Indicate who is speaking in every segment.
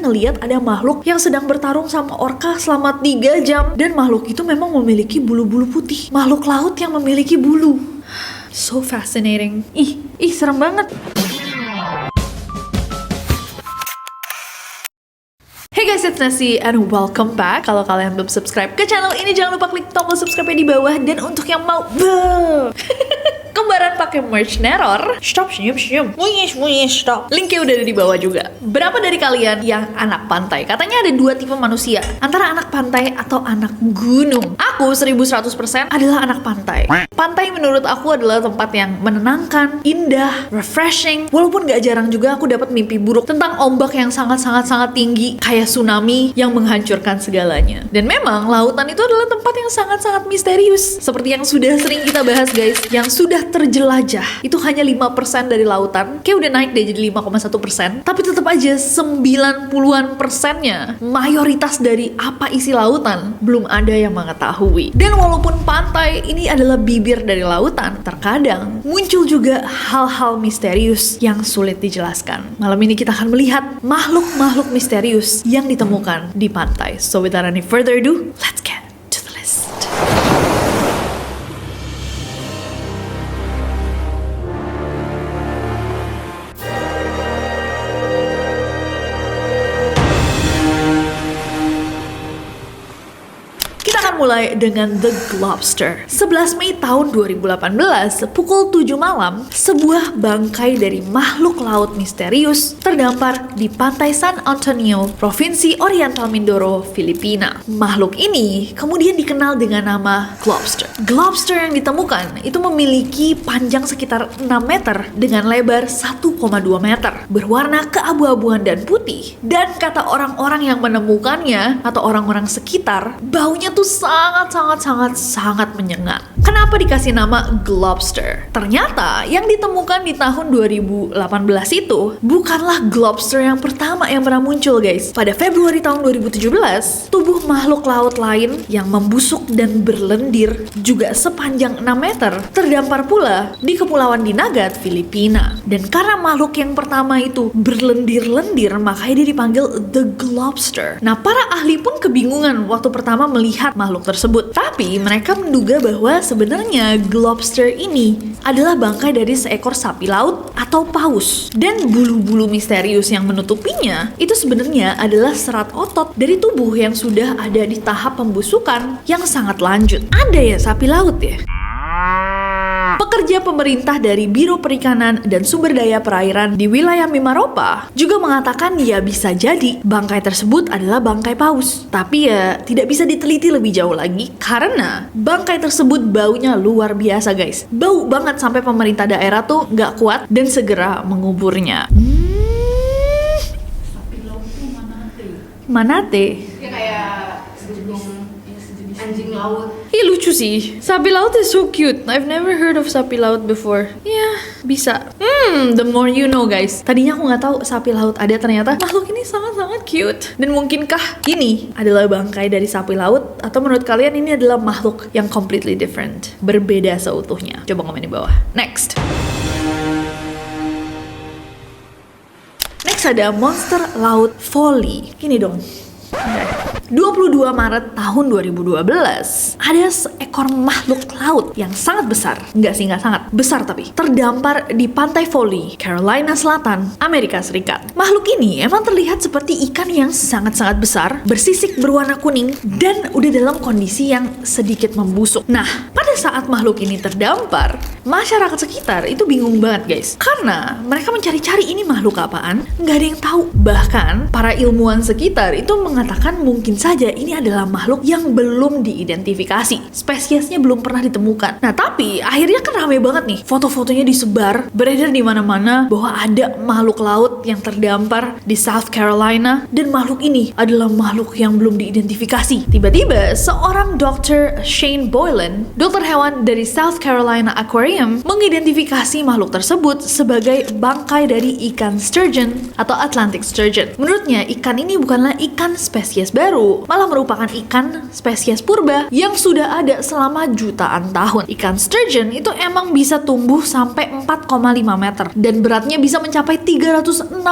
Speaker 1: ngeliat ada makhluk yang sedang bertarung sama orca selama 3 jam. Dan makhluk itu memang memiliki bulu-bulu putih. Makhluk laut yang memiliki bulu. So fascinating. Ih, serem banget. Hey guys, it's Nasi and welcome back. Kalau kalian belum subscribe ke channel ini, jangan lupa klik tombol subscribe di bawah. Dan untuk yang mau kembaran pakai merch Neror, stop senyum-senyum, muish, stop. Linknya udah ada di bawah juga. Berapa dari kalian yang anak pantai? Katanya ada 2 tipe manusia, antara anak pantai atau anak gunung. Aku 1100% adalah anak pantai. Pantai menurut aku adalah tempat yang menenangkan, indah, refreshing. Walaupun gak jarang juga aku dapat mimpi buruk tentang ombak yang sangat-sangat tinggi, kayak tsunami yang menghancurkan segalanya. Dan memang lautan itu adalah tempat yang sangat-sangat misterius. Seperti yang sudah sering kita bahas guys, yang sudah terjelajah itu hanya 5% dari lautan. Kayak udah naik deh jadi 5,1%. Tapi tetap aja 90-an persennya, mayoritas dari apa isi lautan, belum ada yang mengetahui. Dan walaupun pantai ini adalah bibir dari lautan, terkadang muncul juga hal-hal misterius yang sulit dijelaskan. Malam ini kita akan melihat makhluk-makhluk misterius yang ditemukan di pantai. So without any further ado, let's get to the list. Mulai dengan The Globster. 11 Mei tahun 2018, pukul 7 malam, sebuah bangkai dari makhluk laut misterius terdampar di pantai San Antonio, Provinsi Oriental Mindoro, Filipina. Makhluk ini kemudian dikenal dengan nama Globster. Globster yang ditemukan itu memiliki panjang sekitar 6 meter dengan lebar 1,2 meter, berwarna keabu-abuan dan putih. Dan kata orang-orang yang menemukannya atau orang-orang sekitar, baunya tuh sangat menyengat. Kenapa dikasih nama Globster? Ternyata yang ditemukan di tahun 2018 itu bukanlah Globster yang pertama yang pernah muncul guys. Pada Februari tahun 2017, tubuh makhluk laut lain yang membusuk dan berlendir juga sepanjang 6 meter terdampar pula di Kepulauan Dinagat, Filipina. Dan karena makhluk yang pertama itu berlendir-lendir, makanya dia dipanggil The Globster. Nah, para ahli pun kebingungan waktu pertama melihat makhluk tersebut. Tapi mereka menduga bahwa sebenarnya Globster ini adalah bangkai dari seekor sapi laut atau paus. Dan bulu-bulu misterius yang menutupinya itu sebenarnya adalah serat otot dari tubuh yang sudah ada di tahap pembusukan yang sangat lanjut. Ada ya sapi laut ya? Pekerja pemerintah dari Biro Perikanan dan Sumber Daya Perairan di wilayah Mimaropa juga mengatakan ya bisa jadi bangkai tersebut adalah bangkai paus. Tapi ya tidak bisa diteliti lebih jauh lagi karena bangkai tersebut baunya luar biasa guys. Bau banget sampai pemerintah daerah tuh nggak kuat dan segera menguburnya.
Speaker 2: Sapi laut tuh manate.
Speaker 1: Manate?
Speaker 2: Ya kayak anjing laut.
Speaker 1: Ih lucu sih. Sapi laut is so cute. I've never heard of sapi laut before. Ya, bisa. The more you know guys. Tadinya aku nggak tahu sapi laut ada, ternyata makhluk ini sangat-sangat cute. Dan mungkinkah ini adalah bangkai dari sapi laut? Atau menurut kalian ini adalah makhluk yang completely different? Berbeda seutuhnya? Coba komen di bawah. Next ada monster laut Folly. Gini dong. 22 Maret tahun 2012 ada seekor makhluk laut yang sangat besar, nggak sangat besar tapi terdampar di pantai Folly, Carolina Selatan, Amerika Serikat. Makhluk ini emang terlihat seperti ikan yang sangat-sangat besar, bersisik berwarna kuning dan udah dalam kondisi yang sedikit membusuk. Nah, pada saat makhluk ini terdampar, masyarakat sekitar itu bingung banget guys, karena mereka mencari-cari ini makhluk apaan, nggak ada yang tahu. Bahkan para ilmuwan sekitar itu mengatakan mungkin saja ini adalah makhluk yang belum diidentifikasi. Spesiesnya belum pernah ditemukan. Nah, tapi akhirnya kan rame banget nih. Foto-fotonya disebar, beredar di mana-mana bahwa ada makhluk laut yang terdampar di South Carolina dan makhluk ini adalah makhluk yang belum diidentifikasi. Tiba-tiba seorang Dr. Shane Boylan, dokter hewan dari South Carolina Aquarium, mengidentifikasi makhluk tersebut sebagai bangkai dari ikan sturgeon atau Atlantic sturgeon. Menurutnya, ikan ini bukanlah ikan spesies baru, baru, malah merupakan ikan spesies purba yang sudah ada selama jutaan tahun. Ikan sturgeon itu emang bisa tumbuh sampai 4,5 meter dan beratnya bisa mencapai 360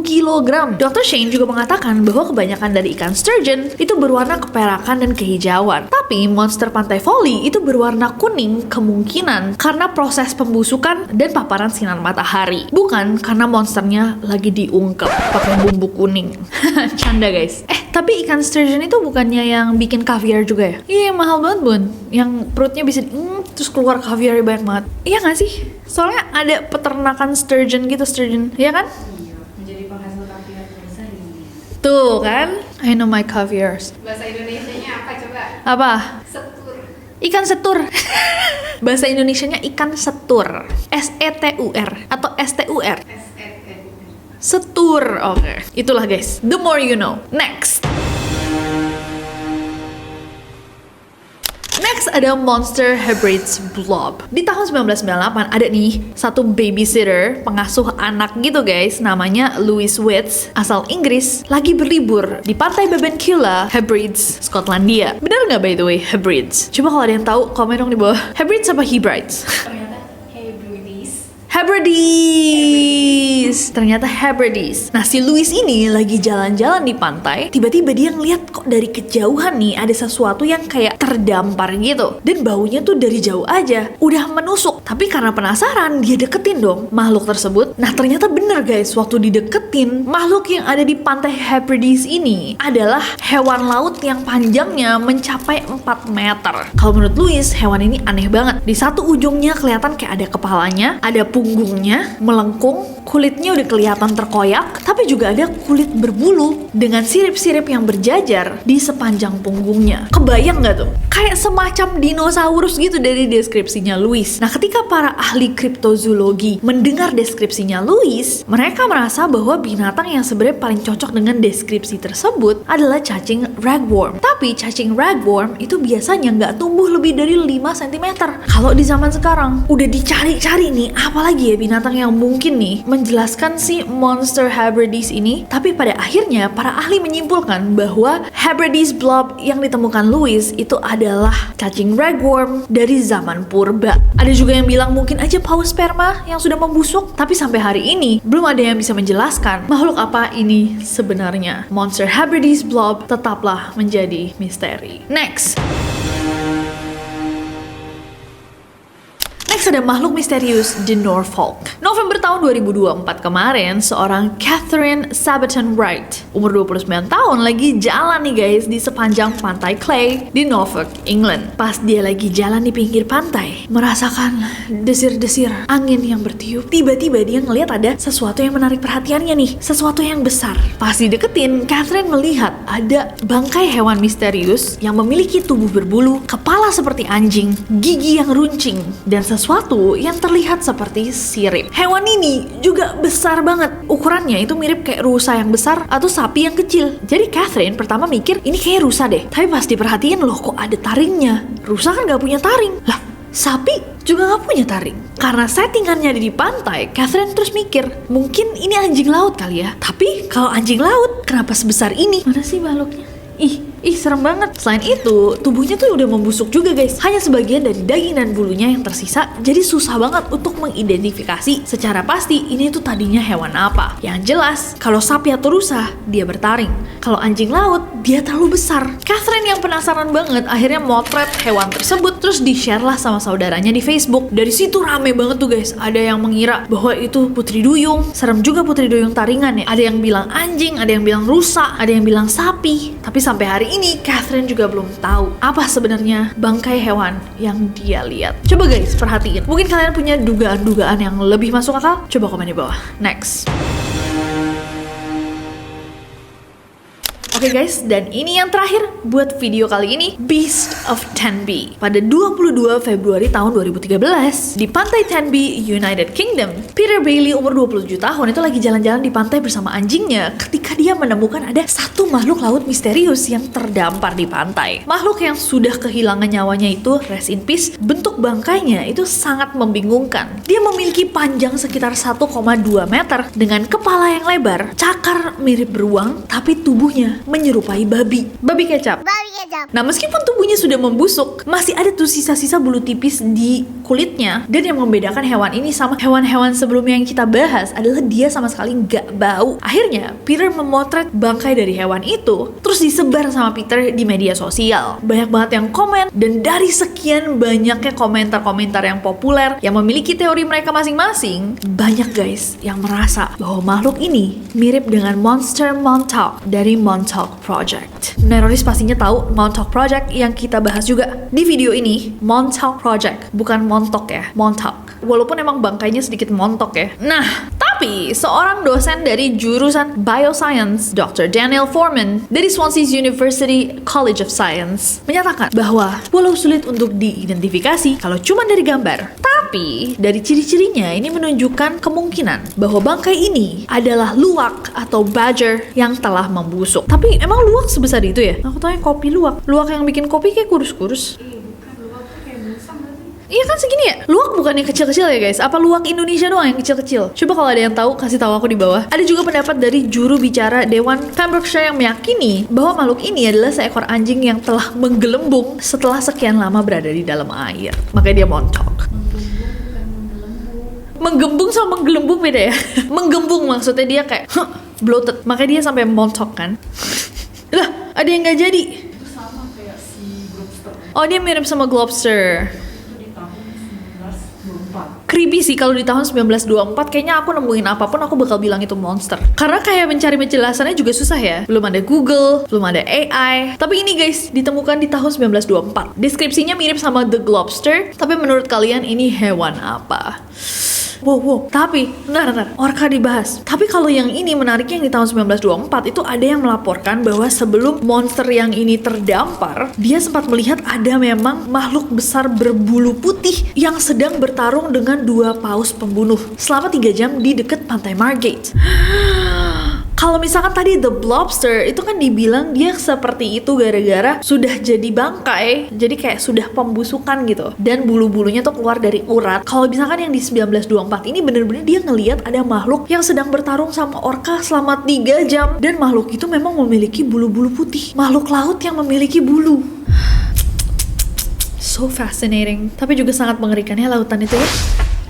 Speaker 1: kg. Dr. Shane juga mengatakan bahwa kebanyakan dari ikan sturgeon itu berwarna keperakan dan kehijauan. Tapi monster pantai Folly itu berwarna kuning kemungkinan karena proses pembusukan dan paparan sinar matahari. Bukan karena monsternya lagi diungkep pakai bumbu kuning. Canda guys. Tapi ikan sturgeon itu bukannya yang bikin kaviar juga ya? Iya, mahal banget bun. Yang perutnya bisa terus keluar kaviarnya banyak banget. Iya gak sih? Soalnya ada peternakan sturgeon gitu, iya kan?
Speaker 2: Iya, menjadi penghasil kaviar terbesar di dunia.
Speaker 1: Tuh kan? I know my caviars.
Speaker 2: Bahasa Indonesianya apa coba?
Speaker 1: Apa?
Speaker 2: Setur.
Speaker 1: Ikan setur. Bahasa Indonesianya ikan setur. S-E-T-U-R atau S-T-U-R.
Speaker 2: S-E-T-U-R.
Speaker 1: Setur. Oke. Itulah guys. The more you know. Next ada Monster Hebrides Blob. Di tahun 1998 ada nih satu babysitter, pengasuh anak gitu guys, namanya Louis Witts, asal Inggris, lagi berlibur di pantai Bebenkula, Hebrides, Skotlandia. Bener nggak by the way Hebrides? Coba kalau ada yang tahu komen dong di bawah. Hebrides apa Hebrides?
Speaker 2: Ternyata Hebrides.
Speaker 1: Ternyata Hebrides. Nah, si Louis ini lagi jalan-jalan di pantai, tiba-tiba dia ngeliat kok dari kejauhan nih ada sesuatu yang kayak terdampar gitu. Dan baunya tuh dari jauh aja udah menusuk. Tapi karena penasaran, dia deketin dong makhluk tersebut. Nah, ternyata bener guys, waktu dideketin, makhluk yang ada di pantai Hebrides ini adalah hewan laut yang panjangnya mencapai 4 meter. Kalau menurut Louis, hewan ini aneh banget. Di satu ujungnya kelihatan kayak ada kepalanya, ada punggungnya melengkung, kulitnya udah kelihatan terkoyak, tapi juga ada kulit berbulu dengan sirip-sirip yang berjajar di sepanjang punggungnya. Kebayang nggak tuh? Kayak semacam dinosaurus gitu dari deskripsinya Louis. Nah, ketika para ahli kriptozoologi mendengar deskripsinya Louis, mereka merasa bahwa binatang yang sebenarnya paling cocok dengan deskripsi tersebut adalah cacing ragworm. Tapi cacing ragworm itu biasanya nggak tumbuh lebih dari 5 cm. Kalau di zaman sekarang udah dicari-cari nih, apalagi ya binatang yang mungkin nih menjelaskan si Monster Hebrides ini. Tapi pada akhirnya para ahli menyimpulkan bahwa Hebrides blob yang ditemukan Louis itu adalah cacing ragworm dari zaman purba. Ada juga yang bilang mungkin aja paus sperma yang sudah membusuk. Tapi sampai hari ini belum ada yang bisa menjelaskan makhluk apa ini sebenarnya. Monster Hebrides blob tetaplah menjadi misteri. Next ada makhluk misterius di Norfolk. November tahun 2024 kemarin, seorang Catherine Sabaton Wright, umur 29 tahun, lagi jalan nih guys di sepanjang pantai Clay di Norfolk, England. Pas dia lagi jalan di pinggir pantai, merasakan desir-desir angin yang bertiup, tiba-tiba dia ngelihat ada sesuatu yang menarik perhatiannya nih, sesuatu yang besar. Pas dideketin, Catherine melihat ada bangkai hewan misterius yang memiliki tubuh berbulu, kepala seperti anjing, gigi yang runcing, dan sesuatu yang terlihat seperti sirip. Hewan ini juga besar banget. Ukurannya itu mirip kayak rusa yang besar atau sapi yang kecil. Jadi Catherine pertama mikir ini kayak rusa deh. Tapi pas diperhatiin loh kok ada taringnya. Rusa kan gak punya taring. Lah, sapi juga gak punya taring. Karena settingannya ada di pantai, Catherine terus mikir, mungkin ini anjing laut kali ya. Tapi kalau anjing laut, kenapa sebesar ini? Mana sih makhluknya? Ih, serem banget. Selain itu, tubuhnya tuh udah membusuk juga guys. Hanya sebagian dari daging dan bulunya yang tersisa, jadi susah banget untuk mengidentifikasi secara pasti ini tuh tadinya hewan apa. Yang jelas, kalau sapi atau rusa, dia bertaring. Kalau anjing laut, dia terlalu besar. Catherine yang penasaran banget akhirnya motret hewan tersebut, terus di-share lah sama saudaranya di Facebook. Dari situ rame banget tuh guys. Ada yang mengira bahwa itu putri duyung. Serem juga putri duyung taringan ya. Ada yang bilang anjing, ada yang bilang rusa, ada yang bilang sapi. Tapi sampai hari ini Catherine juga belum tahu apa sebenarnya bangkai hewan yang dia lihat. Coba guys perhatiin, mungkin kalian punya dugaan-dugaan yang lebih masuk akal. Coba komen di bawah. Next. Oke guys, dan ini yang terakhir buat video kali ini, Beast of Tenby. Pada 22 Februari tahun 2013, di pantai Tenby, United Kingdom, Peter Bailey umur 27 tahun itu lagi jalan-jalan di pantai bersama anjingnya ketika dia menemukan ada satu makhluk laut misterius yang terdampar di pantai. Makhluk yang sudah kehilangan nyawanya itu, rest in peace, bentuk bangkainya itu sangat membingungkan. Dia memiliki panjang sekitar 1,2 meter dengan kepala yang lebar, cakar mirip beruang, tapi tubuhnya menyerupai babi kecap. Nah, meskipun tubuhnya sudah membusuk, masih ada tuh sisa-sisa bulu tipis di kulitnya. Dan yang membedakan hewan ini sama hewan-hewan sebelumnya yang kita bahas adalah dia sama sekali nggak bau. Akhirnya, Peter memotret bangkai dari hewan itu, terus disebar sama Peter di media sosial. Banyak banget yang komen, dan dari sekian banyaknya komentar-komentar yang populer yang memiliki teori mereka masing-masing, banyak guys yang merasa bahwa makhluk ini mirip dengan monster Montauk dari Montauk Project. Neroris pastinya tahu Montauk Project yang kita bahas juga di video ini. Montauk Project, bukan montok ya, Montauk. Walaupun emang bangkainya sedikit montok ya. Nah, tapi seorang dosen dari jurusan Bioscience, Dr. Daniel Foreman dari Swansea University College of Science, menyatakan bahwa walau sulit untuk diidentifikasi kalau cuma dari gambar, tapi dari ciri-cirinya ini menunjukkan kemungkinan bahwa bangkai ini adalah luwak atau badger yang telah membusuk. Tapi emang luwak sebesar itu ya? Aku tanya kopi luwak. Luwak yang bikin kopi kayak kurus-kurus.
Speaker 2: Bukan luwak tuh kayak musang berarti.
Speaker 1: Iya kan segini ya? Luwak bukan yang kecil-kecil ya guys? Apa luwak Indonesia doang yang kecil-kecil? Coba kalau ada yang tahu, kasih tahu aku di bawah. Ada juga pendapat dari juru bicara Dewan Pembrokeshire yang meyakini bahwa makhluk ini adalah seekor anjing yang telah menggelembung setelah sekian lama berada di dalam air. Makanya dia montok. Menggembung sama menggelembung beda ya? Menggembung maksudnya dia kayak bloated. Makanya dia sampai montok kan? Lah, ada yang nggak jadi.
Speaker 3: Itu sama kayak si Globster.
Speaker 1: Oh, dia mirip sama Globster.
Speaker 3: Itu di tahun 1924.
Speaker 1: Creepy sih kalau di tahun 1924, kayaknya aku nemuin apapun aku bakal bilang itu monster. Karena kayak mencari penjelasannya juga susah ya. Belum ada Google, belum ada AI. Tapi ini guys, ditemukan di tahun 1924. Deskripsinya mirip sama The Globster, tapi menurut kalian ini hewan apa? Wow, tapi benar, orca dibahas. Tapi kalau yang ini menariknya yang di tahun 1924 itu ada yang melaporkan bahwa sebelum monster yang ini terdampar, dia sempat melihat ada memang makhluk besar berbulu putih yang sedang bertarung dengan dua paus pembunuh selama 3 jam di dekat pantai Margate. Kalau misalkan tadi The Blobster itu kan dibilang dia seperti itu gara-gara sudah jadi bangkai, jadi kayak sudah pembusukan gitu, dan bulu-bulunya tuh keluar dari urat. Kalau misalkan yang di 1924 ini bener-bener dia ngelihat ada makhluk yang sedang bertarung sama orca selama 3 jam, dan makhluk itu memang memiliki bulu-bulu putih. Makhluk laut yang memiliki bulu. So fascinating, tapi juga sangat mengerikan ya lautan itu ya.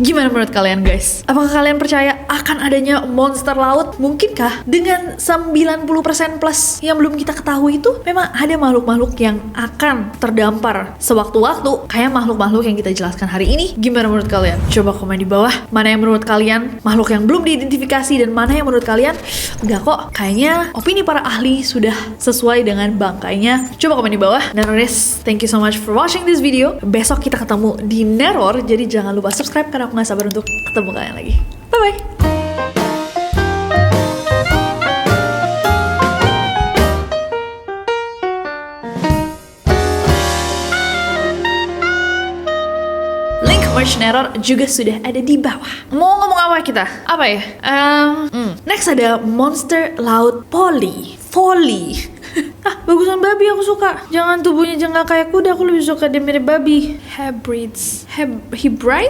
Speaker 1: Gimana menurut kalian guys? Apakah kalian percaya akan adanya monster laut? Mungkinkah dengan 90% plus yang belum kita ketahui itu memang ada makhluk-makhluk yang akan terdampar sewaktu-waktu kayak makhluk-makhluk yang kita jelaskan hari ini? Gimana menurut kalian? Coba komen di bawah mana yang menurut kalian makhluk yang belum diidentifikasi dan mana yang menurut kalian enggak kok, kayaknya opini para ahli sudah sesuai dengan bangkainya. Coba komen di bawah. Neroris, thank you so much for watching this video. Besok kita ketemu di Neror, jadi jangan lupa subscribe karena aku gak sabar untuk ketemu kalian lagi. Bye-bye. Link merch Neror juga sudah ada di bawah. Mau ngomong apa kita? Apa ya? Next ada monster laut Polly. Bagusan babi aku suka. Jangan tubuhnya jenggal kayak kuda, aku lebih suka dia mirip babi. Hybrids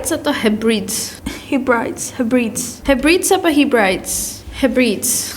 Speaker 1: atau hybrids? Hybrids apa hybrids? Hybrids.